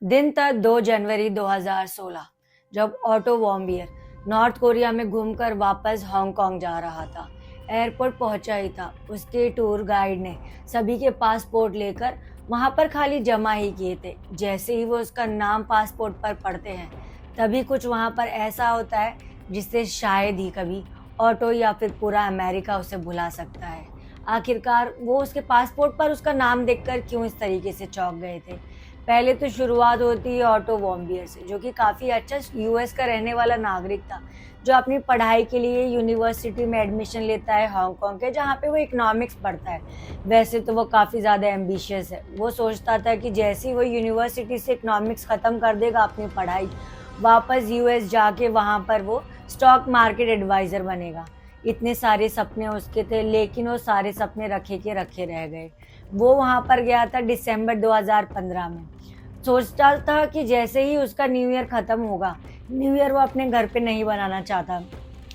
दिन था 2 जनवरी 2016 जब ऑटो वॉम्बियर नॉर्थ कोरिया में घूमकर वापस हांगकांग जा रहा था। एयरपोर्ट पहुंचा ही था, उसके टूर गाइड ने सभी के पासपोर्ट लेकर वहां पर खाली जमा ही किए थे। जैसे ही वो उसका नाम पासपोर्ट पर पढ़ते हैं, तभी कुछ वहां पर ऐसा होता है जिससे शायद ही कभी ऑटो या फिर पूरा अमेरिका उसे भुला सकता है। आखिरकार वो उसके पासपोर्ट पर उसका नाम देखकर क्यों इस तरीके से चौंक गए थे। पहले तो शुरुआत होती है ऑटो वॉम्बियर से, जो कि काफ़ी अच्छा यूएस का रहने वाला नागरिक था, जो अपनी पढ़ाई के लिए यूनिवर्सिटी में एडमिशन लेता है हांगकांग के, जहाँ पे वो इकोनॉमिक्स पढ़ता है। वैसे तो वो काफ़ी ज़्यादा एम्बिशियस है। वो सोचता था कि जैसे ही वो यूनिवर्सिटी से इकोनॉमिक्स ख़त्म कर देगा अपनी पढ़ाई, वापस यूएस जाके वहाँ पर वो स्टॉक मार्केट एडवाइज़र बनेगा। इतने सारे सपने उसके थे, लेकिन वो सारे सपने रखे के रखे रह गए। वो वहाँ पर गया था दिसंबर 2015 में। सोचता था कि जैसे ही उसका न्यू ईयर ख़त्म होगा, न्यू ईयर वो अपने घर पे नहीं बनाना चाहता।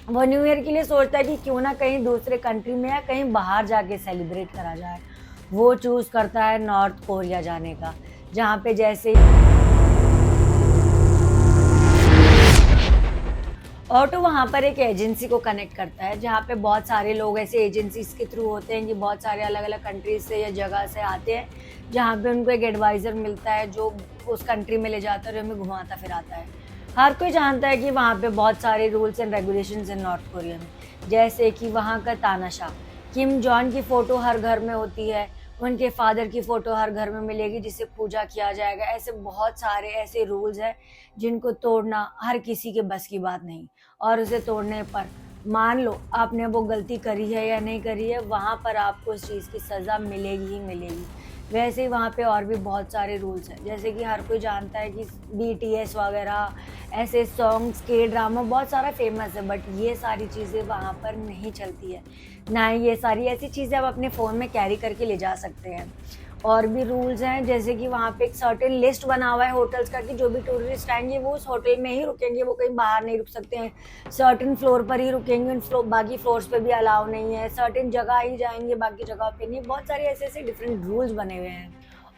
वो न्यू ईयर के लिए सोचता है कि क्यों ना कहीं दूसरे कंट्री में या कहीं बाहर जाके सेलिब्रेट करा जाए। वो चूज़ करता है नॉर्थ कोरिया जाने का, जहाँ पे जैसे ऑटो वहाँ पर एक एजेंसी को कनेक्ट करता है, जहाँ पे बहुत सारे लोग ऐसे एजेंसीज के थ्रू होते हैं कि बहुत सारे अलग अलग कंट्रीज से या जगह से आते हैं, जहाँ पे उनको एक एडवाइज़र मिलता है जो उस कंट्री में ले जाता है और हमें घुमाता फिराता है। हर कोई जानता है कि वहाँ पे बहुत सारे रूल्स एंड रेगुलेशंस हैं नॉर्थ कोरिया में, जैसे कि वहाँ का तानाशाह, किम जॉन की फ़ोटो हर घर में होती है, उनके फादर की फ़ोटो हर घर में मिलेगी जिसे पूजा किया जाएगा। ऐसे बहुत सारे ऐसे रूल्स हैं जिनको तोड़ना हर किसी के बस की बात नहीं। और उसे तोड़ने पर मान लो आपने वो गलती करी है या नहीं करी है, वहाँ पर आपको उस चीज़ की सज़ा मिलेगी ही मिलेगी। वैसे ही वहाँ पे और भी बहुत सारे रूल्स हैं, जैसे कि हर कोई जानता है कि बीटीएस वगैरह ऐसे सॉन्ग्स के ड्रामा बहुत सारा फेमस है, बट ये सारी चीज़ें वहाँ पर नहीं चलती है। ना ही ये सारी ऐसी चीज़ें आप अपने फ़ोन में कैरी करके ले जा सकते हैं। और भी रूल्स हैं, जैसे कि वहाँ पे एक सर्टेन लिस्ट बना हुआ है होटल्स का कि जो भी टूरिस्ट आएंगे वो उस होटल में ही रुकेंगे, वो कहीं बाहर नहीं रुक सकते हैं। सर्टेन फ्लोर पर ही रुकेंगे, बाकी फ्लोर्स पे भी अलाउ नहीं है। सर्टेन जगह ही जाएंगे, बाकी जगह पे नहीं। बहुत सारे ऐसे ऐसे डिफरेंट रूल्स बने हुए हैं।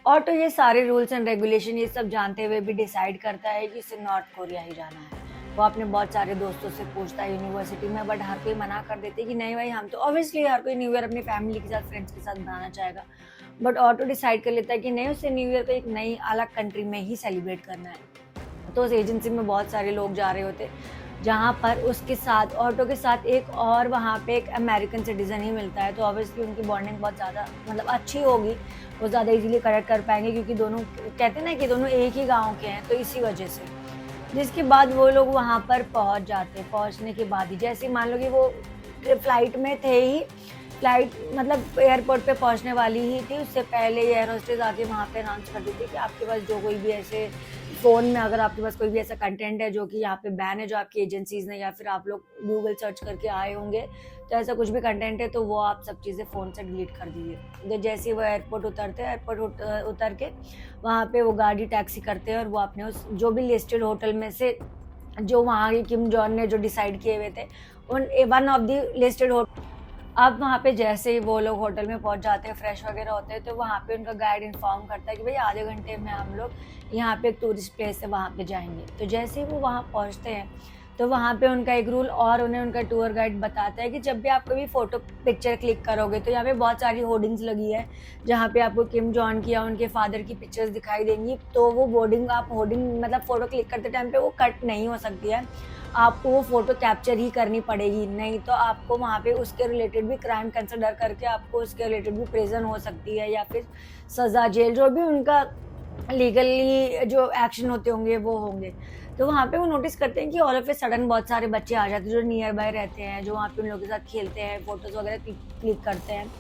और तो ये सारे रूल्स एंड रेगुलेशन ये सब जानते हुए भी डिसाइड करता है कि इसे नॉर्थ कोरिया ही जाना है। वो अपने बहुत सारे दोस्तों से पूछता है यूनिवर्सिटी में, बट हर कोई मना कर देते कि नहीं भाई, हम तो ऑब्वियसली हर कोई न्यू ईयर अपनी फैमिली के साथ, फ्रेंड्स के साथ मनाना चाहेगा। बट ऑटो डिसाइड कर लेता है कि नहीं, उसे न्यू ईयर को एक नई अलग कंट्री में ही सेलिब्रेट करना है। तो उस एजेंसी में बहुत सारे लोग जा रहे होते, जहाँ पर उसके साथ ऑटो के साथ एक और वहाँ पे एक अमेरिकन सिटीज़न ही मिलता है। तो ऑब्वियसली उनकी बॉन्डिंग बहुत ज़्यादा मतलब अच्छी होगी, वो ज़्यादा इजीली कनेक्ट कर पाएंगे, क्योंकि दोनों कहते हैं ना कि दोनों एक ही गाँव के हैं, तो इसी वजह से। जिसके बाद वो लोग वहाँ पर पहुँच जाते हैं। पहुँचने के बाद ही जैसे मान लो कि वो फ्लाइट में थे ही, फ्लाइट मतलब एयरपोर्ट पे पहुँचने वाली ही थी, उससे पहले एयर होस्टेस आके वहाँ पे अनाउंस कर दी थी कि आपके पास जो कोई भी ऐसे फ़ोन में अगर आपके पास कोई भी ऐसा कंटेंट है जो कि यहाँ पे बैन है, जो आपकी एजेंसीज़ ने या फिर आप लोग गूगल सर्च करके आए होंगे, तो ऐसा कुछ भी कंटेंट है तो वो आप सब चीज़ें फ़ोन से डिलीट कर दीजिए। तो जैसे ही वो एयरपोर्ट उतरते हैं, एयरपोर्ट उतर के वहाँ पे वो गाड़ी टैक्सी करते हैं और वो अपने उस जो भी लिस्टेड होटल में से जो वहाँ के किम जॉन ने जो डिसाइड किए हुए थे, उन one of the listed hotel. अब वहाँ पे जैसे ही वो लोग होटल में पहुँच जाते हैं, फ्रेश वगैरह होते हैं, तो वहाँ पे उनका गाइड इन्फॉर्म करता है कि भाई आधे घंटे में हम लोग यहाँ पे एक टूरिस्ट प्लेस है, वहाँ पे जाएंगे। तो जैसे ही वो वहाँ पहुँचते हैं, तो वहाँ पे उनका एक रूल और उन्हें उनका टूर गाइड बताता है कि जब भी आप कभी फ़ोटो पिक्चर क्लिक करोगे, तो यहाँ पे बहुत सारी होर्डिंग्स लगी है, जहाँ पे आपको किम जॉन की या उनके फादर की पिक्चर्स दिखाई देंगी। तो वो होर्डिंग मतलब फ़ोटो क्लिक करते टाइम पे वो कट नहीं हो सकती है, आपको वो फ़ोटो कैप्चर ही करनी पड़ेगी, नहीं तो आपको वहाँ पे उसके रिलेटेड भी क्राइम कंसिडर करके आपको उसके रिलेटेड भी प्रिजन हो सकती है या फिर सज़ा, जेल, जो भी उनका लीगली जो एक्शन होते होंगे वो होंगे। तो वहाँ पे वो नोटिस करते हैं कि ऑल ऑफ ए सडन बहुत सारे बच्चे आ जाते हैं जो नियर बाय रहते हैं, जो वहाँ पे उन लोगों के साथ खेलते हैं, फ़ोटोज़ वगैरह क्लिक करते हैं।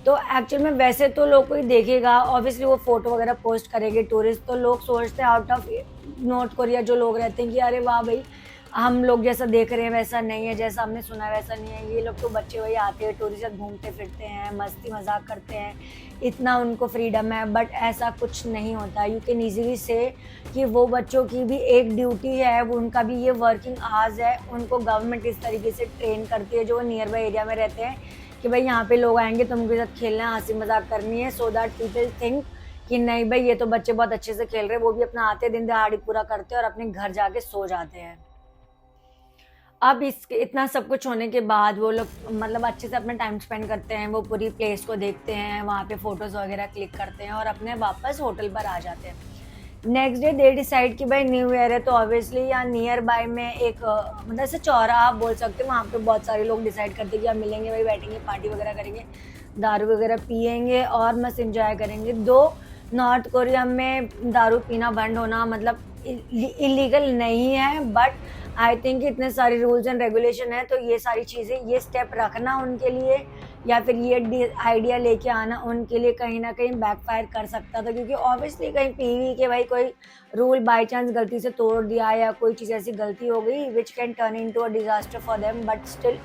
तो एक्चुअल में वैसे तो लोग कोई देखेगा, ऑब्वियसली वो फ़ोटो वगैरह पोस्ट करेंगे टूरिस्ट, तो लोग सोचते हैं आउट ऑफ नॉर्थ कोरिया जो लोग रहते हैं कि अरे वाह भाई, हम लोग जैसा देख रहे हैं वैसा नहीं है, जैसा हमने सुना है वैसा नहीं है। ये लोग तो बच्चे वही आते हैं, टूरिस्ट घूमते फिरते हैं, मस्ती मजाक करते हैं, इतना उनको फ्रीडम है। बट ऐसा कुछ नहीं होता। यू कैन ईजिली से कि वो बच्चों की भी एक ड्यूटी है, वो उनका भी ये वर्किंग आवर्स है। उनको गवर्नमेंट इस तरीके से ट्रेन करती है जो नियर बाई एरिया में रहते हैं कि भाई यहाँ पे लोग आएंगे तो उनके साथ खेलना है, हंसी मजाक करनी है, सो दैट पीपल थिंक कि नहीं भाई ये तो बच्चे बहुत अच्छे से खेल रहे हैं, वो भी अपना आते दिन दहाड़ी पूरा करते हैं और अपने घर जाके सो जाते हैं। अब इस इतना सब कुछ होने के बाद वो लोग मतलब अच्छे से अपना टाइम स्पेंड करते हैं, वो पूरी प्लेस को देखते हैं, वहाँ पे फोटोज वगैरह क्लिक करते हैं और अपने वापस होटल पर आ जाते हैं। नेक्स्ट डे दे डिसाइड कि भाई न्यू ईयर है, तो ऑब्वियसली यहाँ नियर बाय में एक मतलब ऐसे चौराहा आप बोल सकते हो, वहाँ पे बहुत सारे लोग डिसाइड करते हैं कि हम मिलेंगे भाई, बैठेंगे, पार्टी वगैरह करेंगे, दारू वगैरह पियेंगे और मस्त इंजॉय करेंगे। दो नॉर्थ कोरिया में दारू पीना बंद होना मतलब इलीगल नहीं है, बट आई थिंक इतने सारे रूल्स एंड रेगुलेशन है, तो ये सारी चीज़ें, ये स्टेप रखना उनके लिए या फिर ये आइडिया लेके आना उनके लिए कहीं ना कहीं बैकफायर कर सकता था, क्योंकि ऑब्वियसली कहीं पीवी के भाई कोई रूल बाय चांस गलती से तोड़ दिया या कोई चीज़ ऐसी गलती हो गई which can turn into a disaster for them, but still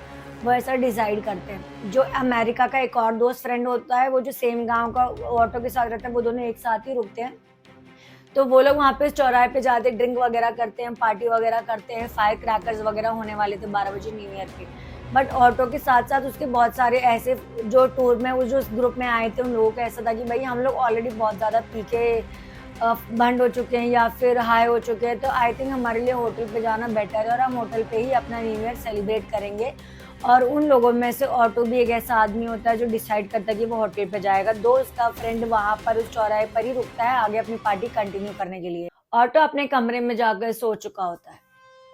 वो ऐसा डिसाइड करते हैं। जो अमेरिका का एक और दोस्त फ्रेंड होता है, वो जो सेम गांव का ऑटो के साथ रहता है, वो दोनों एक साथ ही रुकते हैं, तो वो लोग वहाँ पे चौराहे पे जाते, ड्रिंक वगैरह करते हैं, पार्टी वगैरह करते हैं, फायर क्रैकर्स वगैरह होने वाले थे 12 बजे न्यू ईयर के। बट ऑटो के साथ साथ उसके बहुत सारे ऐसे जो टूर में वो जो उस ग्रुप में आए थे, उन लोगों का ऐसा था कि भाई हम लोग ऑलरेडी बहुत ज़्यादा पी के बंद हो चुके हैं या फिर हाई हो चुके हैं, तो आई थिंक हमारे लिए होटल पे जाना बेटर है और हम होटल पे ही अपना न्यू ईयर सेलिब्रेट करेंगे। और उन लोगों में से ऑटो भी एक ऐसा आदमी होता है जो डिसाइड करता है कि वो होटल पे जाएगा। दो उसका फ्रेंड वहाँ पर उस चौराहे पर ही रुकता है आगे अपनी पार्टी कंटिन्यू करने के लिए। ऑटो अपने कमरे में जाकर सो चुका होता है।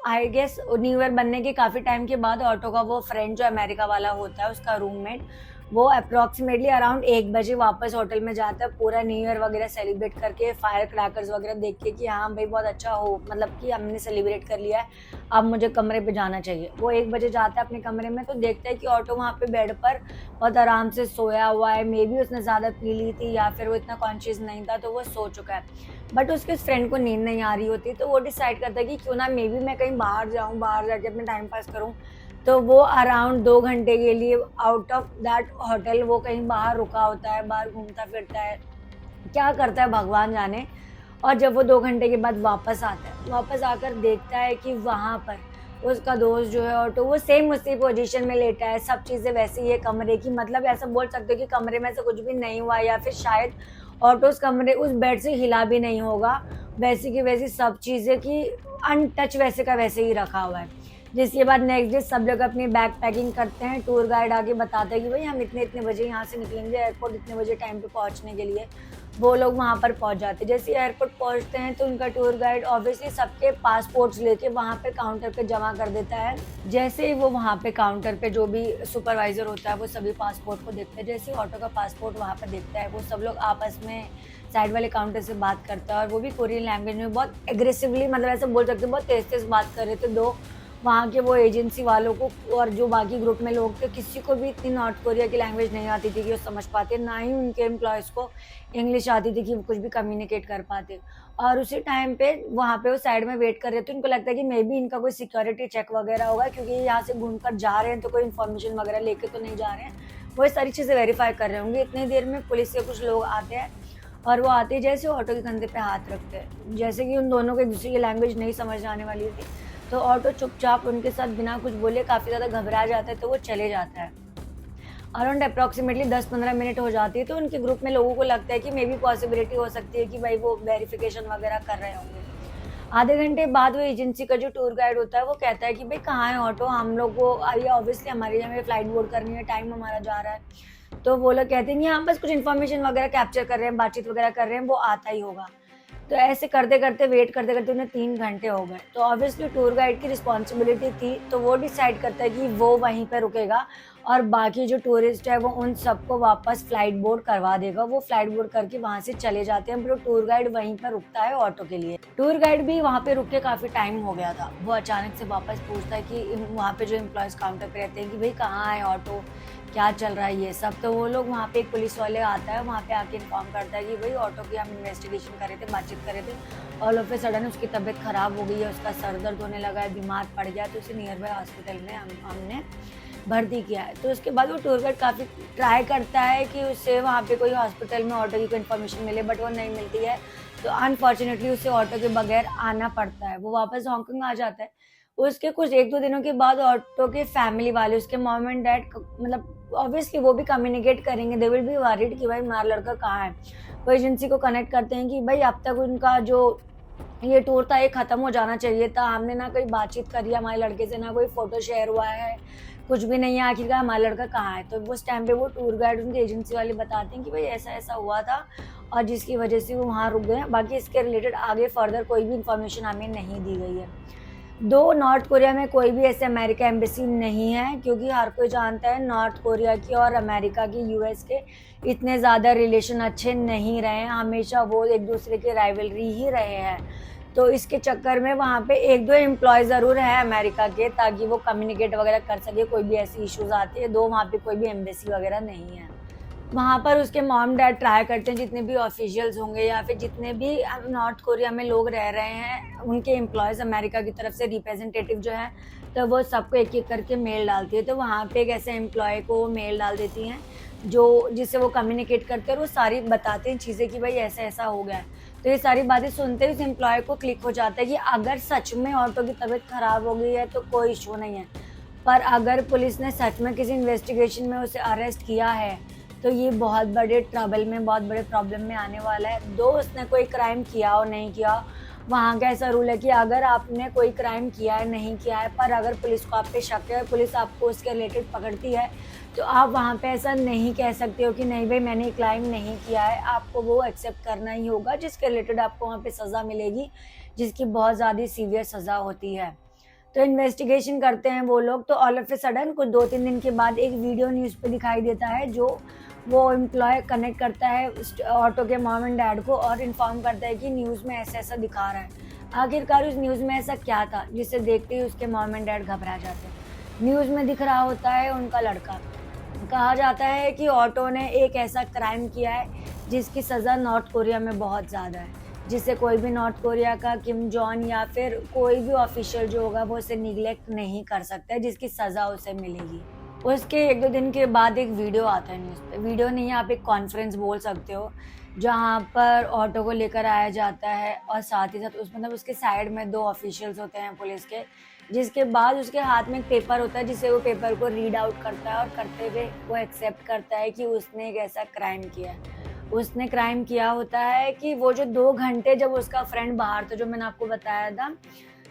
आई गेस न्यू ईयर बनने के काफ़ी टाइम के बाद ऑटो का वो फ्रेंड जो अमेरिका वाला होता है, उसका रूममेट, वो अप्रॉक्सीमेटली अराउंड 1 बजे वापस होटल में जाता है, पूरा न्यू ईयर वगैरह सेलिब्रेट करके, फायर क्रैकर्स वगैरह देख के कि हाँ भाई बहुत अच्छा हो, मतलब कि हमने सेलिब्रेट कर लिया है, अब मुझे कमरे पे जाना चाहिए। वो 1 बजे जाता है अपने कमरे में, तो देखता है कि ऑटो वहाँ पे बेड पर बहुत आराम से सोया हुआ है। मे बी उसने ज़्यादा पी ली थी या फिर वो इतना कॉन्शियस नहीं था, तो वो सो चुका है। बट उसके उस फ्रेंड को नींद नहीं आ रही होती, तो वो डिसाइड करता है कि क्यों ना मे बी मैं कहीं बाहर जाऊँ, बाहर जाके अपना टाइम पास करूँ। तो वो अराउंड 2 घंटे के लिए आउट ऑफ दैट होटल वो कहीं बाहर रुका होता है, बाहर घूमता फिरता है, क्या करता है भगवान जाने। और जब वो 2 घंटे के बाद वापस आता है, वापस आकर देखता है कि वहाँ पर उसका दोस्त जो है ऑटो, वो सेम उसी पोजीशन में लेटा है, सब चीज़ें वैसी ही है कमरे की, मतलब ऐसा बोल सकते हो कि कमरे में से कुछ भी नहीं हुआ या फिर शायद ऑटो उस कमरे उस बेड से हिला भी नहीं होगा, वैसी की वैसी सब चीज़ें की अनटच वैसे का वैसे ही रखा हुआ है। जिसके बाद नेक्स्ट डे सब लोग अपनी बैग पैकिंग करते हैं, टूर गाइड आके बताता है कि भाई हम इतने इतने बजे यहाँ से निकलेंगे एयरपोर्ट, इतने बजे टाइम पे पहुँचने के लिए। वो लोग वहाँ पर पहुँच जाते हैं। जैसे एयरपोर्ट पहुँचते हैं तो उनका टूर गाइड ऑब्वियसली सबके पासपोर्ट्स लेके वहाँ पे काउंटर पे जमा कर देता है। जैसे ही वो वहाँ पे काउंटर पे जो भी सुपरवाइजर होता है वो सभी पासपोर्ट को देखते हैं। जैसे ही ऑटो का पासपोर्ट वहाँ पर देखता है, वो सब लोग आपस में साइड वाले काउंटर से बात करता है और वो भी कोरियन लैंग्वेज में बहुत एग्रेसिवली, मतलब ऐसा बोल सकते हैं बहुत तेज तेज बात कर रहे थे। दो वहाँ के वो एजेंसी वालों को और जो बाकी ग्रुप में लोग थे, किसी को भी इतनी नॉर्थ कोरिया की लैंग्वेज नहीं आती थी कि वो समझ पाते, ना ही उनके एम्प्लॉयज़ को इंग्लिश आती थी कि वो कुछ भी कम्युनिकेट कर पाते। और उसी टाइम पे वहाँ पे वो साइड में वेट कर रहे थे, उनको लगता है कि मे बी इनका कोई सिक्योरिटी चेक वगैरह होगा, क्योंकि यहाँ से घूम कर जा रहे हैं तो कोई इन्फॉर्मेशन वगैरह लेके तो नहीं जा रहे हैं, वो सारी चीज़ें वेरीफाई कर रहे होंगे। इतनी देर में पुलिस के कुछ लोग आते हैं और वो आते ही जैसे ऑटो के कंधे पे हाथ रखते हैं, जैसे कि उन दोनों को एक दूसरे की लैंग्वेज नहीं समझ आने वाली थी, तो ऑटो चुपचाप उनके साथ बिना कुछ बोले काफ़ी ज़्यादा घबरा जाता है, तो वो चले जाता है। अराउंड अप्रॉक्सीमेटली 10-15 मिनट हो जाती है, तो उनके ग्रुप में लोगों को लगता है कि मे बी पॉसिबिलिटी हो सकती है कि भाई वो वेरिफिकेशन वगैरह कर रहे होंगे। आधे घंटे बाद वो एजेंसी का जो टूर गाइड होता है वो कहता है कि भाई कहाँ है ऑटो, हम लोग को आइए, ऑब्वियसली हमारी जगह फ्लाइट बोर्ड करनी है, टाइम हमारा जा रहा है। तो वो लोग कहते हैं कि हम बस कुछ इन्फॉर्मेशन वगैरह कैप्चर कर रहे हैं, बातचीत वगैरह कर रहे हैं, वो आता ही होगा। तो ऐसे करते करते वेट करते करते उन्हें 3 घंटे हो गए। तो ऑब्वियसली टूर गाइड की रिस्पॉन्सिबिलिटी थी, तो वो डिसाइड करता है कि वो वहीं पे रुकेगा और बाकी जो टूरिस्ट है वो उन सबको वापस फ्लाइट बोर्ड करवा देगा। वो फ्लाइट बोर्ड करके वहाँ से चले जाते हैं, फिर टूर गाइड वहीं पर रुकता है ऑटो के लिए। टूर गाइड भी वहाँ पे रुक के काफ़ी टाइम हो गया था, वो अचानक से वापस पूछता है कि वहाँ पे जो एम्प्लॉयज़ काउंटर पे रहते हैं कि भाई कहाँ है ऑटो, क्या चल रहा है ये सब। तो वो लोग वहाँ पे एक पुलिस वाले आता है, वहाँ पे आके इन्फॉर्म करता है कि भाई ऑटो की हम इन्वेस्टिगेशन कर रहे थे, बातचीत कर रहे थे, ऑल ऑफ ए सडन उसकी तबीयत ख़राब हो गई है, उसका सर दर्द होने लगा है, बीमार पड़ गया, तो उसे नियर बाय हॉस्पिटल में हमने भर्ती किया है। तो उसके बाद वो टूर गाइड काफ़ी ट्राई करता है कि उससे वहाँ पे कोई हॉस्पिटल में ऑटो की कोई इन्फॉर्मेशन मिले, बट वो नहीं मिलती है। तो अनफॉर्चुनेटली उसे ऑटो के बगैर आना पड़ता है, वो वापस हांगकांग आ जाता है। उसके कुछ 1-2 दिनों के बाद ऑटो के फैमिली वाले, उसके मॉम एंड डैड, मतलब ऑब्वियसली वो भी कम्युनिकेट करेंगे, दे विल बी वरीड कि भाई हमारा लड़का कहाँ है। वो एजेंसी को कनेक्ट करते हैं कि भाई अब तक उनका जो ये टूर था ये ख़त्म हो जाना चाहिए था, हमने ना कोई बातचीत करी है हमारे लड़के से, ना कोई फ़ोटो शेयर हुआ है, कुछ भी नहीं है, आखिरकार हमारा लड़का कहाँ है। तो उस टाइम पे वो टूर गाइड उनके एजेंसी वाले बताते हैं कि भाई ऐसा ऐसा हुआ था और जिसकी वजह से वो वहाँ रुक गए हैं। बाकी इसके रिलेटेड आगे फर्दर कोई भी इंफॉर्मेशन हमें नहीं दी गई है। दो नॉर्थ कोरिया में कोई भी ऐसे अमेरिका एम्बेसी नहीं है, क्योंकि हर कोई जानता है नॉर्थ कोरिया की और अमेरिका की, यूएस के इतने ज़्यादा रिलेशन अच्छे नहीं रहे हैं, हमेशा वो एक दूसरे के राइवलरी ही रहे हैं। तो इसके चक्कर में वहाँ पे एक दो एम्प्लॉय ज़रूर है अमेरिका के, ताकि वो कम्युनिकेट वगैरह कर सके, कोई भी ऐसी इश्यूज आती है। दो वहाँ पे कोई भी एम्बेसी वगैरह नहीं है। वहाँ पर उसके मॉम डैड ट्राई करते हैं, जितने भी ऑफिशियल्स होंगे या फिर जितने भी नॉर्थ कोरिया में लोग रह रहे हैं, उनके एम्प्लॉयज़ अमेरिका की तरफ से रिप्रेजेंटेटिव जो है, तो वो सबको एक एक करके मेल डालती है। तो वहाँ पे एक ऐसे एम्प्लॉय को मेल डाल देती हैं जो जिससे वो कम्युनिकेट करते हैं और वो सारी बताते हैं चीज़ें कि भाई ऐसा ऐसा हो गया है। तो ये सारी बातें सुनते ही उस एम्प्लॉय को क्लिक हो जाता है कि अगर सच में ऑटो की तबीयत ख़राब हो गई है तो कोई इशू नहीं है, पर अगर पुलिस ने सच में किसी इन्वेस्टिगेशन में उसे अरेस्ट किया है तो ये बहुत बड़े ट्रबल में, बहुत बड़े प्रॉब्लम में आने वाला है। दो उसने कोई क्राइम किया हो नहीं किया हो, वहाँ का ऐसा रूल है कि अगर आपने कोई क्राइम किया है नहीं किया है, पर अगर पुलिस को आप पे शक है, पुलिस आपको उसके रिलेटेड पकड़ती है, तो आप वहाँ पे ऐसा नहीं कह सकते हो कि नहीं भाई मैंने क्राइम नहीं किया है। आपको वो एक्सेप्ट करना ही होगा जिसके रिलेटेड आपको वहाँ पे सज़ा मिलेगी, जिसकी बहुत ज़्यादा सीवियर सज़ा होती है। तो इन्वेस्टिगेशन करते हैं वो लोग, तो ऑल ऑफ ए सडन कुछ 2-3 दिन के बाद एक वीडियो न्यूज़ पे दिखाई देता है, जो वो एम्प्लॉय कनेक्ट करता है ऑटो के मॉम एंड डैड को और इन्फॉर्म करता है कि न्यूज़ में ऐसा ऐसा दिखा रहा है। आखिरकार उस न्यूज़ में ऐसा क्या था जिसे देखते ही उसके मॉम एंड डैड घबरा जाते हैं। न्यूज़ में दिख रहा होता है उनका लड़का। कहा जाता है कि ऑटो ने एक ऐसा क्राइम किया है जिसकी सज़ा नॉर्थ कोरिया में बहुत ज़्यादा है, जिसे कोई भी नॉर्थ कोरिया का किम जॉन या फिर कोई भी ऑफिशियल जो होगा वो उसे निगलेक्ट नहीं कर सकता है, जिसकी सज़ा उसे मिलेगी। उसके 1-2 दिन के बाद एक वीडियो आता है न्यूज़ पे, वीडियो नहीं आप एक कॉन्फ्रेंस बोल सकते हो, जहाँ पर ऑटो को लेकर आया जाता है और साथ ही साथ उस मतलब उसके साइड में 2 ऑफिशियल्स होते हैं पुलिस के, जिसके बाद उसके हाथ में एक पेपर होता है, जिसे वो पेपर को रीड आउट करता है और करते हुए वो एक्सेप्ट करता है कि उसने एक ऐसा क्राइम किया है। उसने क्राइम किया होता है कि वो जो 2 घंटे जब उसका फ्रेंड बाहर था, जो मैंने आपको बताया था,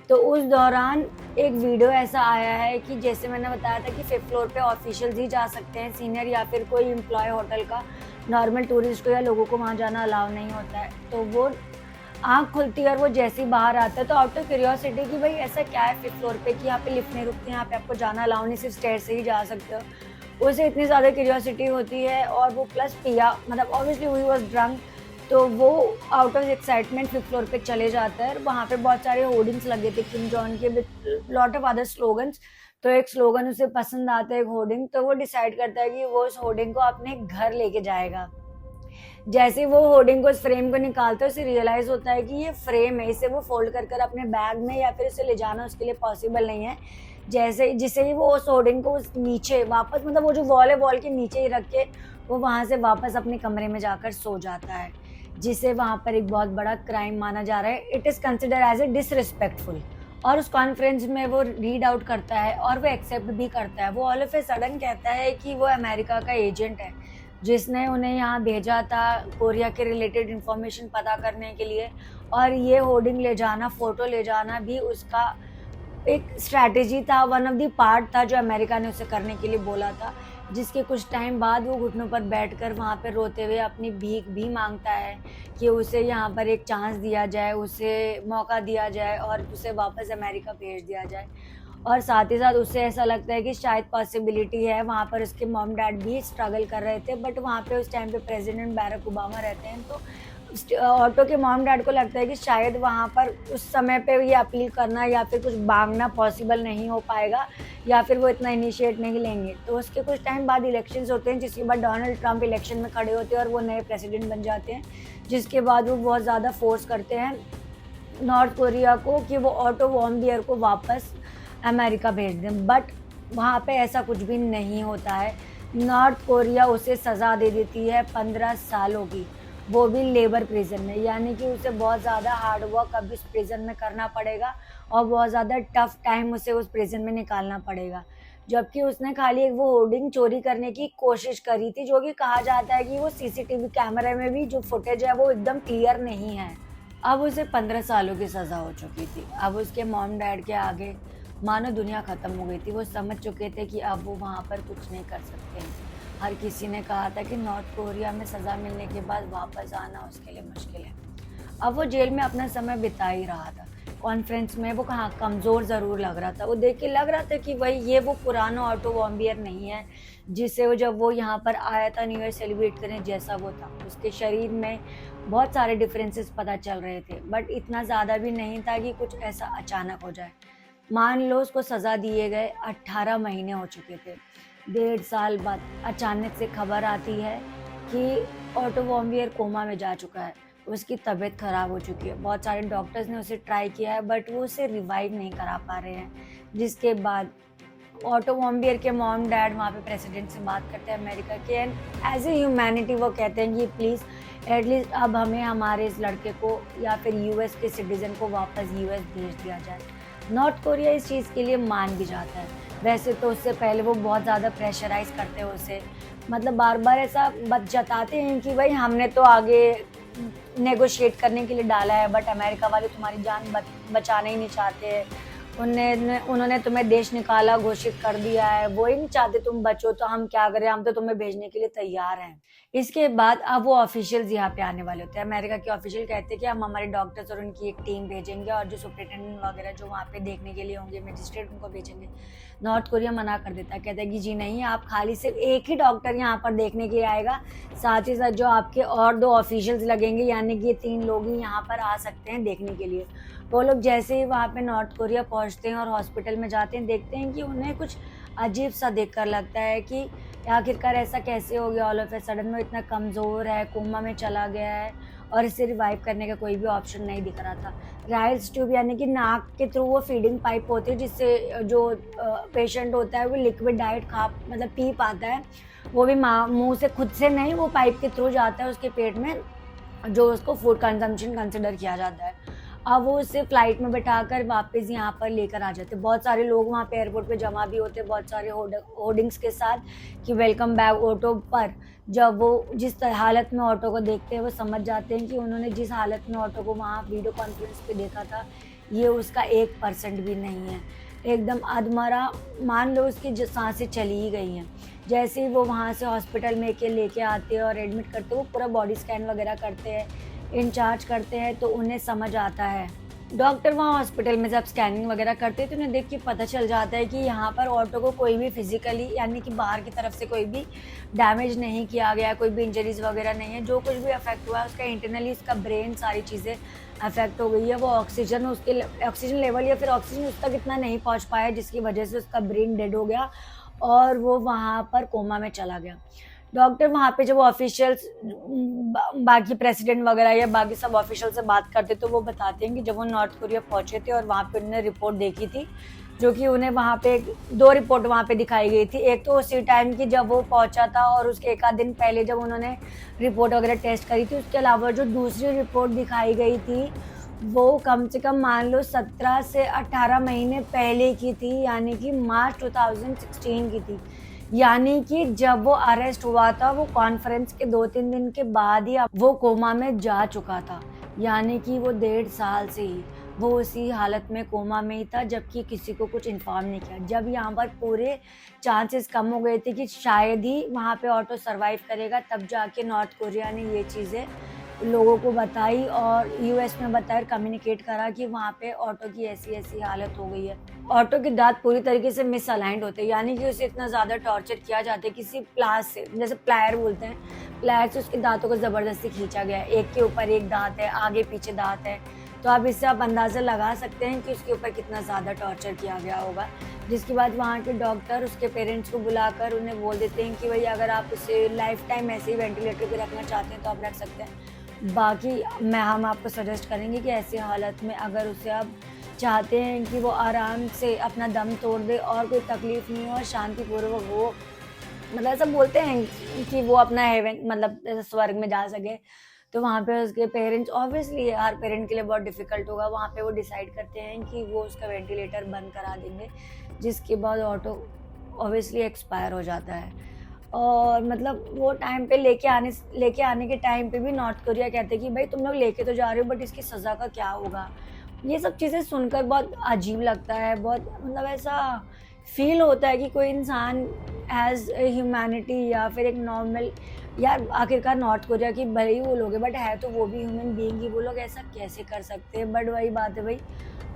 तो उस दौरान एक वीडियो ऐसा आया है कि जैसे मैंने बताया था कि 5th फ्लोर पे ऑफिशियल्स ही जा सकते हैं, सीनियर या फिर कोई एम्प्लॉय होटल का, नॉर्मल टूरिस्ट को या लोगों को वहाँ जाना अलाउ नहीं होता है। तो वो आँख खुलती है और वो जैसे ही बाहर आता है तो आउट ऑफ क्यूरियोसिटी कि भाई ऐसा क्या है 5th फ्लोर पे कि यहाँ पे लिफ्ट नहीं रुकती, यहाँ पे आपको जाना अलाउ नहीं, सिर्फ स्टेयर से ही जा सकते हो। उसे इतनी ज़्यादा क्यूरियोसिटी होती है और वो प्लस पिया, मतलब ऑब्वियसली ही वाज ड्रंक, तो वो out of excitement 5th floor पे चले जाता है। वहाँ पे बहुत सारे होर्डिंग्स लगे थे किम जॉन के with lot of other slogans. तो एक स्लोगन उसे पसंद आता है, एक होर्डिंग, तो वो डिसाइड करता है कि वो उस होर्डिंग को अपने घर लेके जाएगा। जैसे वो होर्डिंग को, उस फ्रेम को निकालता है, उसे रियलाइज़ होता है कि ये फ्रेम है, इसे वो फोल्ड कर कर अपने बैग में या फिर इसे ले जाना उसके लिए पॉसिबल नहीं है। जैसे जिसे ही वो उस होर्डिंग को उस नीचे वापस, मतलब वो जो वॉल है वॉल के नीचे ही रख के वो वहाँ से वापस अपने कमरे में जाकर सो जाता है, जिसे वहाँ पर एक बहुत बड़ा क्राइम माना जा रहा है। It is consider as a disrespectful. और उस कॉन्फ्रेंस में वो रीड आउट करता है और वो एक्सेप्ट भी करता है। वो ऑल ऑफ ए सडन कहता है कि वो अमेरिका का एजेंट है, जिसने उन्हें यहाँ भेजा था कोरिया के रिलेटेड इन्फॉर्मेशन पता करने के लिए, और ये होर्डिंग ले जाना, फ़ोटो ले जाना भी उसका एक स्ट्रैटेजी था, वन ऑफ द पार्ट था जो अमेरिका ने उसे करने के लिए बोला था। जिसके कुछ टाइम बाद वो घुटनों पर बैठकर वहाँ पर रोते हुए अपनी भीख भी मांगता है कि उसे यहाँ पर एक चांस दिया जाए, उसे मौका दिया जाए और उसे वापस अमेरिका भेज दिया जाए। और साथ ही साथ उसे ऐसा लगता है कि शायद पॉसिबिलिटी है, वहाँ पर उसके मॉम डैड भी स्ट्रगल कर रहे थे, बट वहाँ पे उस टाइम पे प्रेसिडेंट बैरक ओबामा रहते हैं, तो ऑटो के मॉम डैड को लगता है कि शायद वहाँ पर उस समय पे ये अपील करना या फिर कुछ मांगना पॉसिबल नहीं हो पाएगा, या फिर वो इतना इनिशिएट नहीं लेंगे। तो उसके कुछ टाइम बाद इलेक्शंस होते हैं, जिसके बाद डोनाल्ड ट्रंप इलेक्शन में खड़े होते हैं और वो नए प्रेसिडेंट बन जाते हैं, जिसके बाद वो बहुत ज़्यादा फोर्स करते हैं नॉर्थ कोरिया को कि वो ऑटो वॉर्मबियर को वापस अमेरिका भेज दें। बट वहाँ पे ऐसा कुछ भी नहीं होता है। नॉर्थ कोरिया उसे सज़ा दे देती है 15 सालों की, वो भी लेबर प्रिजन में, यानी कि उसे बहुत ज़्यादा हार्ड वर्क अब इस प्रिजन में करना पड़ेगा और बहुत ज़्यादा टफ टाइम उसे उस प्रिजन में निकालना पड़ेगा। जबकि उसने खाली एक वो होर्डिंग चोरी करने की कोशिश करी थी, जो कि कहा जाता है कि वो सीसीटीवी कैमरे में भी जो फुटेज है वो एकदम क्लियर नहीं है। अब उसे 15 सालों की सज़ा हो चुकी थी। अब उसके मॉम डैड के आगे मानो दुनिया ख़त्म हो गई थी। वो समझ चुके थे कि अब वो वहाँ पर कुछ नहीं कर सकते हैं। हर किसी ने कहा था कि नॉर्थ कोरिया में सज़ा मिलने के बाद वापस आना उसके लिए मुश्किल है। अब वो जेल में अपना समय बिता ही रहा था। कॉन्फ्रेंस में वो कहाँ कमज़ोर ज़रूर लग रहा था। वो देख के लग रहा था कि वही ये वो पुराना ऑटो वॉम्बियर नहीं है, जिससे वो जब वो यहाँ पर आया था न्यू ईयर सेलिब्रेट करने जैसा वो था। उसके शरीर में बहुत सारे डिफरेंसेस पता चल रहे थे, बट इतना ज़्यादा भी नहीं था कि कुछ ऐसा अचानक हो जाए। मान लो उसको सज़ा दिए गए 18 महीने हो चुके थे। 1.5 साल बाद अचानक से खबर आती है कि ऑटो वॉम्बियर कोमा में जा चुका है। उसकी तबीयत ख़राब हो चुकी है। बहुत सारे डॉक्टर्स ने उसे ट्राई किया है, बट वो उसे रिवाइव नहीं करा पा रहे हैं। जिसके बाद ऑटो वॉम्बियर के मॉम डैड वहाँ पे प्रेसिडेंट से बात करते हैं अमेरिका के, एंड एज ए ह्यूमैनिटी वो कहते हैं कि प्लीज़ एटलीस्ट अब हमें हमारे इस लड़के को या फिर यूएस के सिटीज़न को वापस यूएस भेज दिया जाए। नॉर्थ कोरिया इस चीज़ के लिए मान भी जाता है। वैसे तो उससे पहले वो बहुत ज़्यादा प्रेशराइज़ करते हैं उसे, मतलब बार-बार ऐसा जताते हैं कि भाई हमने तो आगे नेगोशिएट करने के लिए डाला है, बट अमेरिका वाले तुम्हारी जान बचाना ही नहीं चाहते हैं। उन्होंने तुम्हें देश निकाला घोषित कर दिया है, वो ही नहीं चाहते तुम बचो, तो हम क्या करें, हम तो तुम्हें भेजने के लिए तैयार हैं। इसके बाद अब वो ऑफिशियल्स यहाँ पे आने वाले होते हैं। अमेरिका के ऑफिशियल कहते हैं कि हम हमारे डॉक्टर्स और उनकी एक टीम भेजेंगे, और जो सुपरिटेंडेंट वगैरह जो वहाँ पे देखने के लिए होंगे, मजिस्ट्रेट, उनको भेजेंगे। नॉर्थ कोरिया मना कर देता है, कहता है कि जी नहीं, आप खाली सिर्फ एक ही डॉक्टर यहाँ पर देखने के लिए आएगा, साथ ही साथ जो आपके और 2 ऑफिशियल्स लगेंगे, यानी कि ये 3 लोग ही यहाँ पर आ सकते हैं देखने के लिए। वो लोग जैसे ही वहाँ पे नॉर्थ कोरिया पहुँचते हैं और हॉस्पिटल में जाते हैं, देखते हैं कि उन्हें कुछ अजीब सा देखकर लगता है कि आखिरकार ऐसा कैसे हो गया, ऑल ऑफ ए सडन में इतना कमज़ोर है, कोमा में चला गया है, और इसे रिवाइव करने का कोई भी ऑप्शन नहीं दिख रहा था। राइल्स ट्यूब यानी कि नाक के थ्रू वो फीडिंग पाइप होती है, जिससे जो पेशेंट होता है वो लिक्विड डाइट मतलब पी पाता है। वो भी मुँह से खुद से नहीं, वो पाइप के थ्रू जाता है उसके पेट में, जो उसको फूड कंजम्पशन कंसिडर किया जाता है। अब वो उसे फ्लाइट में बैठाकर वापस यहाँ पर लेकर आ जाते हैं। बहुत सारे लोग वहाँ पे एयरपोर्ट पे जमा भी होते हैं, बहुत सारे होर्डिंग्स के साथ कि वेलकम बैक ऑटो। पर जब वो जिस हालत में ऑटो को देखते हैं, वो समझ जाते हैं कि उन्होंने जिस हालत में ऑटो को वहाँ वीडियो कॉन्फ्रेंस पे देखा था, ये उसका 1% भी नहीं है। एकदम अधमरा, मान लो उसकी सांसें चली ही गई हैं। जैसे ही वो वहाँ से हॉस्पिटल में के लेके आते हैं और एडमिट करते हैं, वो पूरा बॉडी स्कैन वगैरह करते हैं, इंचार्ज करते हैं, तो उन्हें समझ आता है। डॉक्टर वहाँ हॉस्पिटल में जब स्कैनिंग वगैरह करते हैं, तो उन्हें देख के पता चल जाता है कि यहाँ पर ऑटो को कोई भी फिजिकली यानी कि बाहर की तरफ से कोई भी डैमेज नहीं किया गया, कोई भी इंजरीज वगैरह नहीं है। जो कुछ भी अफेक्ट हुआ है उसका इंटरनली, उसका ब्रेन, सारी चीज़ें अफेक्ट हो गई है। वो ऑक्सीजन लेवल या फिर ऑक्सीजन उस तक इतना नहीं पहुँच पाया, जिसकी वजह से उसका ब्रेन डेड हो गया और वो वहाँ पर कोमा में चला गया। डॉक्टर वहाँ पे जब ऑफिशियल्स बाकी प्रेसिडेंट वगैरह या बाकी सब ऑफिशियल से बात करते, तो वो बताते हैं कि जब वो नॉर्थ कोरिया पहुँचे थे और वहाँ पे उन्होंने रिपोर्ट देखी थी, जो कि उन्हें वहाँ पे 2 रिपोर्ट वहाँ पे दिखाई गई थी। एक तो उसी टाइम की जब वो पहुँचा था, और उसके 1 आध दिन पहले जब उन्होंने रिपोर्ट वगैरह टेस्ट करी थी। उसके अलावा जो दूसरी रिपोर्ट दिखाई गई थी, वो कम से कम मान लो 17 से 18 महीने पहले की थी, यानी कि मार्च 2016 की थी। यानी कि जब वो अरेस्ट हुआ था, वो कॉन्फ्रेंस के 2-3 दिन के बाद ही वो कोमा में जा चुका था। यानी कि वो 1.5 साल से ही वो उसी हालत में कोमा में ही था, जबकि किसी को कुछ इन्फॉर्म नहीं किया। जब यहाँ पर पूरे चांसेस कम हो गए थे कि शायद ही वहाँ पे ऑटो सर्वाइव करेगा, तब जाके नॉर्थ कोरिया ने ये चीज़ें लोगों को बताई और यूएस में बताया और कम्युनिकेट करा कि वहाँ पे ऑटो की ऐसी हालत हो गई है। ऑटो के दांत पूरी तरीके से मिसअलाइंड होते हैं, यानी कि उसे इतना ज़्यादा टॉर्चर किया जाता है किसी प्लास से, जैसे प्लायर बोलते हैं, प्लायर से उसके दांतों को ज़बरदस्ती खींचा गया है। एक के ऊपर एक दांत है, आगे पीछे दांत है, तो अब इससे आप अंदाज़ा लगा सकते हैं कि उसके ऊपर कितना ज़्यादा टॉर्चर किया गया होगा। जिसके बाद वहाँ के डॉक्टर उसके पेरेंट्स को बुलाकर उन्हें बोल देते हैं कि भाई अगर आप उसे लाइफ टाइम ऐसे ही वेंटिलेटर पे रखना चाहते हैं तो आप रख सकते हैं, बाकी हम आपको सजेस्ट करेंगे कि ऐसी हालत में अगर उसे आप चाहते हैं कि वो आराम से अपना दम तोड़ दे और कोई तकलीफ़ नहीं हो और शांतिपूर्वक वो, मतलब ऐसा बोलते हैं कि वो अपना हेवन, मतलब जैसे स्वर्ग में जा सके, तो वहाँ पे उसके पेरेंट्स, ऑब्वियसली हर पेरेंट के लिए बहुत डिफ़िकल्ट होगा, वहाँ पे वो डिसाइड करते हैं कि वो उसका वेंटिलेटर बंद करा देंगे। जिसके बाद ऑटो ऑब्वियसली एक्सपायर हो जाता है। और मतलब वो टाइम पे लेके आने के टाइम पे भी नॉर्थ कोरिया कहते हैं कि भाई तुम लोग लेके तो जा रहे हो बट इसकी सज़ा का क्या होगा? ये सब चीज़ें सुनकर बहुत अजीब लगता है, बहुत मतलब ऐसा फ़ील होता है कि कोई इंसान एज़ ए ह्यूमैनिटी या फिर एक नॉर्मल, यार आखिरकार नॉर्थ कोरिया की भले ही वो लोग हैं बट है तो वो भी ह्यूमन बीइंग ही, वो लोग ऐसा कैसे कर सकते हैं? बट वही बात है भाई,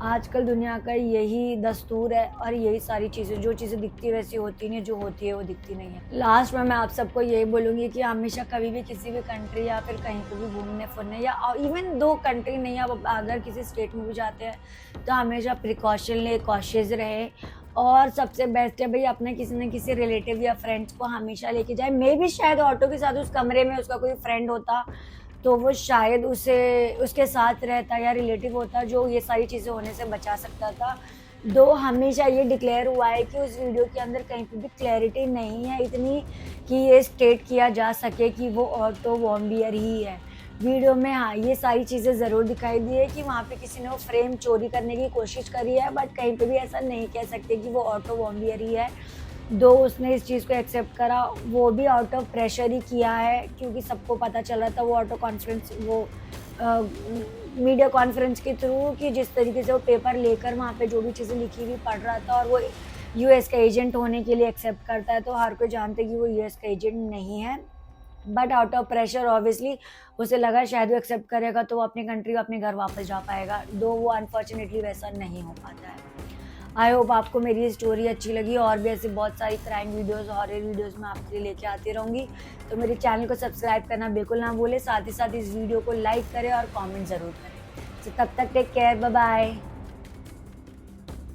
आजकल दुनिया का यही दस्तूर है और यही सारी चीज़ें, जो चीज़ें दिखती वैसी होती नहीं, जो होती है वो दिखती नहीं है। लास्ट में मैं आप सबको यही बोलूँगी कि हमेशा कभी भी किसी भी कंट्री या फिर कहीं पे भी घूमने फिरने या इवन 2 कंट्री नहीं, आप अगर किसी स्टेट में भी जाते हैं तो हमेशा प्रिकॉशन लें, कॉशियस रहें। और सबसे बेस्ट है भई अपने किसी न किसी रिलेटिव या फ्रेंड्स को हमेशा लेके जाएँ। मेबी शायद ऑटो के साथ उस कमरे में उसका कोई फ्रेंड होता तो वो शायद उसे उसके साथ रहता या रिलेटिव होता जो ये सारी चीज़ें होने से बचा सकता था। दो हमेशा ये डिक्लेयर हुआ है कि उस वीडियो के अंदर कहीं पे भी क्लैरिटी नहीं है इतनी कि ये स्टेट किया जा सके कि वो ऑटो वॉम्बियर ही है। वीडियो में हाँ, ये सारी चीज़ें ज़रूर दिखाई दी है कि वहाँ पे किसी ने वो फ्रेम चोरी करने की कोशिश करी है बट कहीं पे भी ऐसा नहीं कह सकते कि वो ऑटो वॉम्बियर ही है। दो उसने इस चीज़ को एक्सेप्ट करा, वो भी आउट ऑफ प्रेशर ही किया है क्योंकि सबको पता चल रहा था वो ऑटो कॉन्फ्रेंस वो मीडिया कॉन्फ्रेंस के थ्रू कि जिस तरीके से वो पेपर लेकर वहाँ पे जो भी चीज़ें लिखी हुई पढ़ रहा था और वो यूएस का एजेंट होने के लिए एक्सेप्ट करता है, तो हर कोई जानते कि वो यूएस का एजेंट नहीं है। But out of pressure obviously उसे लगा शायद वो एक्सेप्ट करेगा तो वो अपनी कंट्री अपने घर वापस जा पाएगा, दो वो अनफॉर्चुनेटली वैसा नहीं हो पाता है। आई होप आपको मेरी ये स्टोरी अच्छी लगी और भी ऐसी बहुत सारी क्राइम वीडियोस, हॉरर वीडियोस मैं आपके लिए लेके आती रहूँगी। तो मेरे चैनल को सब्सक्राइब करना बिल्कुल ना भूलें, साथ ही साथ इस वीडियो को लाइक करें और कमेंट ज़रूर करें। तो तब तक टेक केयर, बाय बाय।